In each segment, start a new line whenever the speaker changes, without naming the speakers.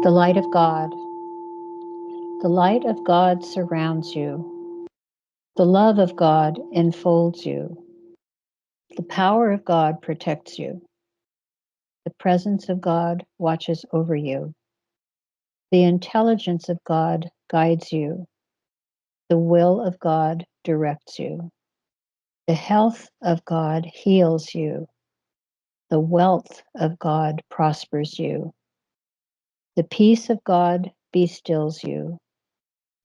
The light of God. The light of God surrounds you. The love of God enfolds you. The power of God protects you. The presence of God watches over you. The intelligence of God guides you. The will of God directs you. The health of God heals you. The wealth of God prospers you. The peace of God bestills you.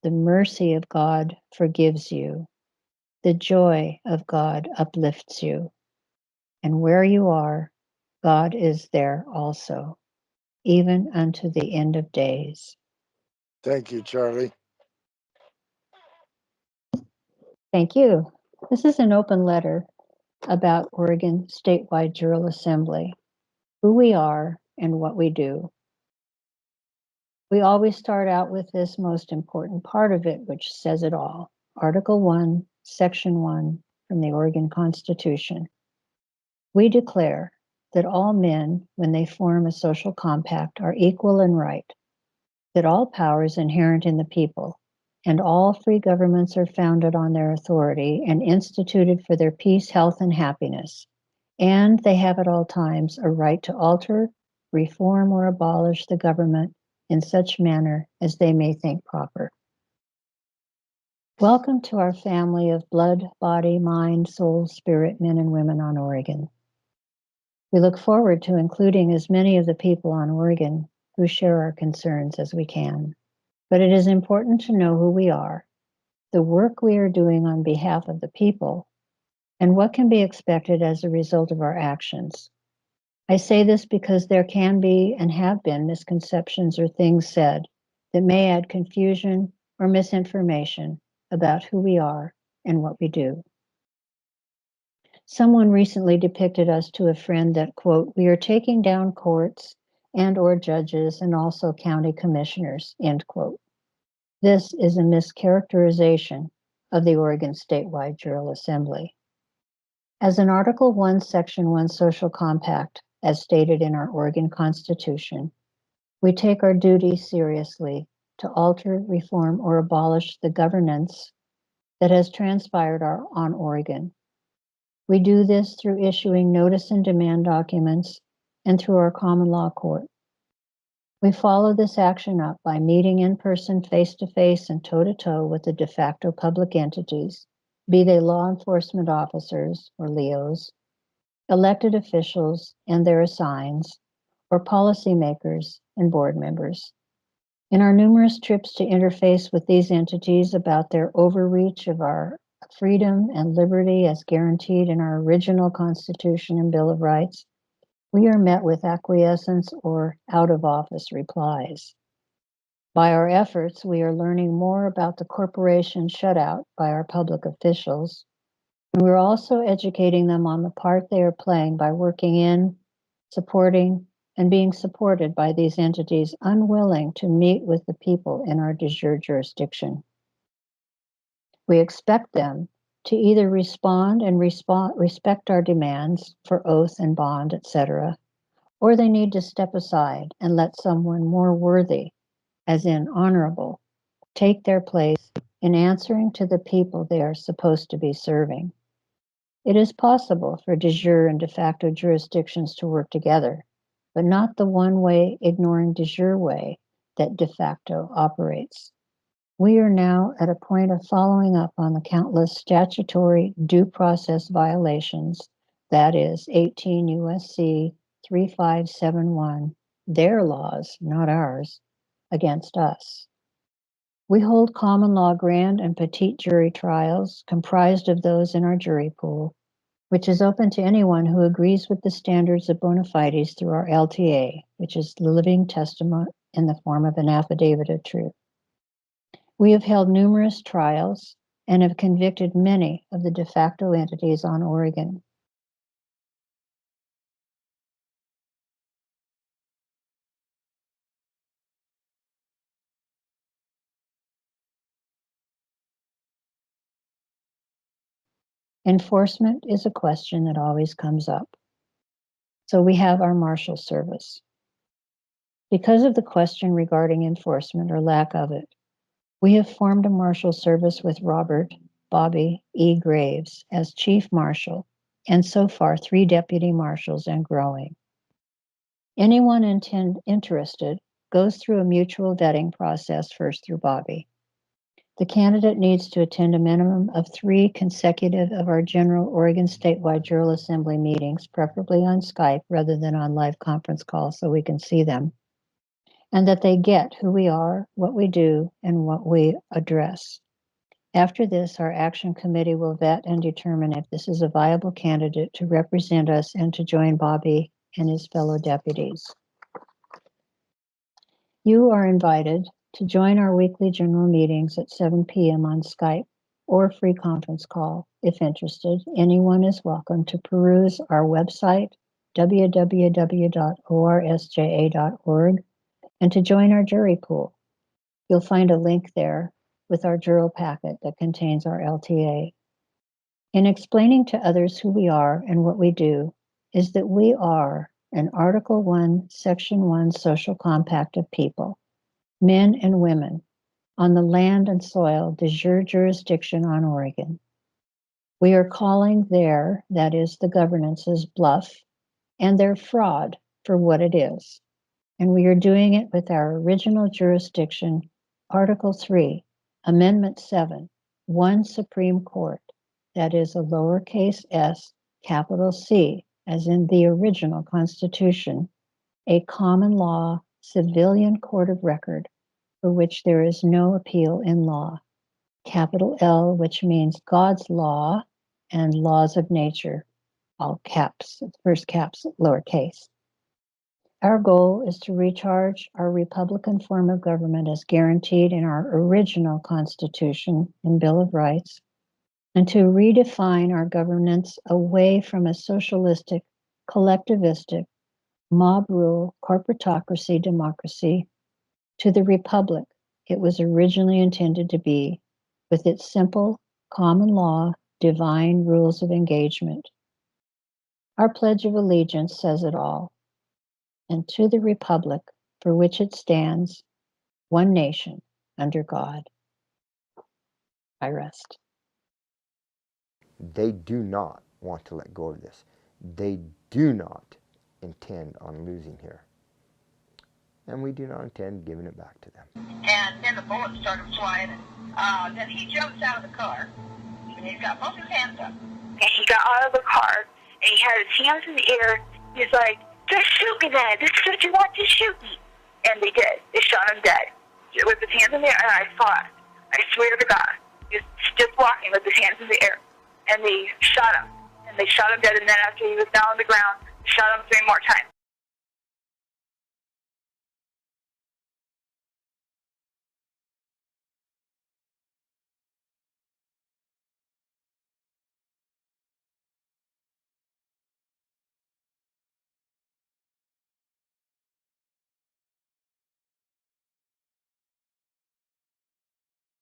The mercy of God forgives you. The joy of God uplifts you. And where you are, God is there also, even unto the end of days.
Thank you, Charlie.
Thank you. This is an open letter about Oregon Statewide General Assembly, who we are and what we do. We always start out with this most important part of it, which says it all. Article 1, Section 1 from the Oregon Constitution. We declare that all men, when they form a social compact, are equal in right, that all power is inherent in the people, and all free governments are founded on their authority and instituted for their peace, health, and happiness, and they have at all times a right to alter, reform, or abolish the government in such manner as they may think proper. Welcome to our family of blood, body, mind, soul, spirit men and women on Oregon. We look forward to including as many of the people on Oregon who share our concerns as we can. But it is important to know who we are, the work we are doing on behalf of the people, and what can be expected as a result of our actions. I say this because there can be and have been misconceptions or things said that may add confusion or misinformation about who we are and what we do. Someone recently depicted us to a friend that, quote, we are taking down courts and or judges and also county commissioners, end quote. This is a mischaracterization of the Oregon Statewide General Assembly. As an Article 1, Section 1 social compact, as stated in our Oregon Constitution, we take our duty seriously to alter, reform, or abolish the governance that has transpired on Oregon. We do this through issuing notice and demand documents and through our common law court. We follow this action up by meeting in person, face-to-face, and toe-to-toe with the de facto public entities, be they law enforcement officers, or LEOs, elected officials and their assigns, or policymakers and board members. In our numerous trips to interface with these entities about their overreach of our freedom and liberty as guaranteed in our original Constitution and Bill of Rights, we are met with acquiescence or out-of-office replies. By our efforts, we are learning more about the corporation shut out by our public officials, and we're also educating them on the part they are playing by working in, supporting, and being supported by these entities unwilling to meet with the people in our de jure jurisdiction. We expect them to either respond and respect our demands for oath and bond, etc., or they need to step aside and let someone more worthy, as in honorable, take their place in answering to the people they are supposed to be serving. It is possible for de jure and de facto jurisdictions to work together, but not the one-way, ignoring de jure way that de facto operates. We are now at a point of following up on the countless statutory due process violations, that is 18 U.S.C. 3571, their laws, not ours, against us. We hold common law grand and petite jury trials comprised of those in our jury pool, which is open to anyone who agrees with the standards of bona fides through our LTA, which is living testimony in the form of an affidavit of truth. We have held numerous trials and have convicted many of the de facto entities on Oregon. Enforcement is a question that always comes up. So we have our marshal service. Because of the question regarding enforcement or lack of it, we have formed a marshal service with Robert Bobby E. Graves as chief marshal, and so far 3 deputy marshals and growing. Anyone interested goes through a mutual vetting process first through Bobby. The candidate needs to attend a minimum of 3 consecutive of our general Oregon statewide General Assembly meetings, preferably on Skype rather than on live conference calls so we can see them, and that they get who we are, what we do, and what we address. After this, our action committee will vet and determine if this is a viable candidate to represent us and to join Bobby and his fellow deputies. You are invited to join our weekly general meetings at 7 p.m. on Skype or free conference call. If interested, anyone is welcome to peruse our website, www.orsja.org, and to join our jury pool. You'll find a link there with our juror packet that contains our LTA. In explaining to others who we are and what we do is that we are an Article 1, Section 1 social compact of people, men and women, on the land and soil de jure jurisdiction on Oregon. We are calling their, that is the governance's, bluff and their fraud for what it is. And we are doing it with our original jurisdiction, Article 3, Amendment 7, one Supreme Court, that is a lowercase s, capital C, as in the original Constitution, a common law civilian court of record for which there is no appeal in law, capital L, which means God's law and laws of nature, all caps, first caps, lowercase. Our goal is to recharge our Republican form of government as guaranteed in our original Constitution and Bill of Rights, and to redefine our governance away from a socialistic, collectivistic, mob rule, corporatocracy democracy to the republic it was originally intended to be, with its simple, common law, divine rules of engagement. Our Pledge of Allegiance says it all. And to the republic for which it stands, one nation, under God. I rest.
They do not want to let go of this. They do not intend on losing here. And we do not intend giving it back to them.
And then the bullets started flying, and then he jumps out of the car, and he's got both his hands up. And he got out of the car, and he had his hands in the air. He's like, just shoot me then. This is what you want, just shoot me. And they did. They shot him dead. With his hands in the air, and I saw it. I swear to God. He was just walking with his hands in the air. And they shot him. And they shot him dead, and then after he was down on the ground, shot him 3 more times.